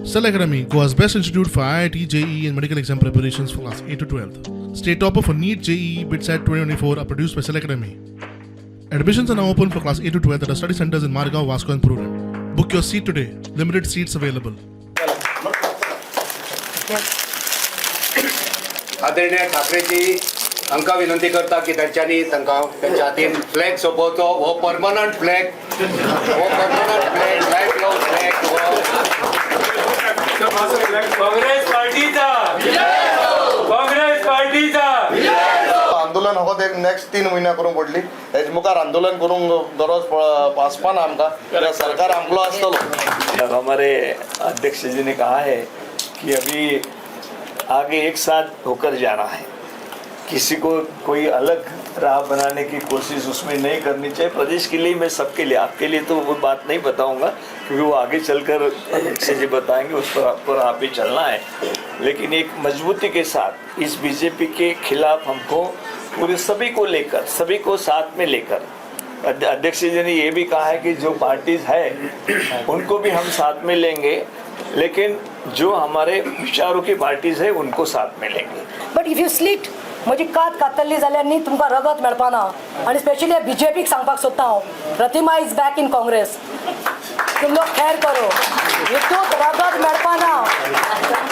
Cell Academy, Goa's best institute for IIT, JEE and medical exam preparations for class 8 to 12th. State topper for NEET, JEE, BITSAT 2024 are produced by Cell Academy. Admissions are now open for class 8 to 12th at our study centers in Margao, Vasco and Pururem. Book your seat today. Limited seats available. आदरणीय ठाकरेजी हांका विनंती करता की त्यांच्यानी तांकां त्यांच्या हातीन flag सोपोवचो हो permanent flag life long flag Congress पार्टीचा आंदोलन हो ते नेक्स्ट 3 म्हयन्या करूंक पडली हेज मुखार आंदोलन करूंक गरज आसपाना आमकां सरकार आमलो आसतलो. हमारे अध्यक्ष जी ने कहा है कि अभी आगे एक साथ होकर जाना है, किसी को कोई अलग राह बनाने की कोशिश उसमें नहीं करनी चाहिए. प्रदेश के लिए मैं सबके लिए, आपके लिए तो वो बात नहीं बताऊंगा क्योंकि वो आगे चलकर अध्यक्ष जी बताएंगे, उस पर आप ही चलना है. लेकिन एक मजबूती के साथ इस बीजेपी के खिलाफ हमको पूरे सभी को लेकर, सभी को साथ में लेकर, अध्यक्ष जी ने ये भी कहा है कि जो पार्टीज है उनको भी हम साथ में लेंगे, लेकिन जो हमारे विचारों की पार्टीज है उनको साथ में लेंगे. बट इफ यू स्लीट म्हजी कात कातरली जाल्यार न्ही तुमकां रगत मेळपाना. आनी स्पेशली बीजेपीक सांगपाक सोदता हांव, प्रतिमा इज बॅक इन काँग्रेस. तुम लोग खैर करो, हितूंत रगत मेळपाना,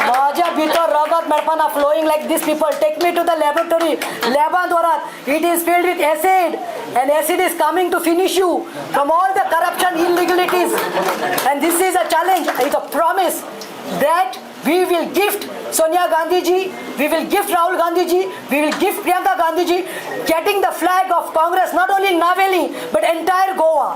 म्हज्या भितर रगत मेळपाना. Flowing like these people, take me to the laboratory, लॅबांत व्हरात. It is filled with acid and acid is coming to finish you from all the corruption illegalities, and this is a challenge. It's a promise that we will gift Sonia Gandhi ji, we will gift Rahul Gandhi ji, we will gift Priyanka Gandhi ji, getting the flag of Congress not only in Naveli but entire Goa.